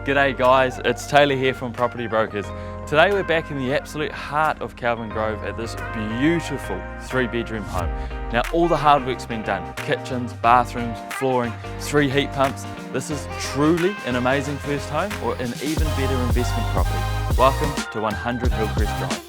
G'day guys, it's Taylor here from Property Brokers. Today we're back in the absolute heart of Kelvin Grove at this beautiful 3-bedroom home. Now all the hard work's been done, kitchens, bathrooms, flooring, 3 heat pumps. This is truly an amazing first home or an even better investment property. Welcome to 100 Hillcrest Drive.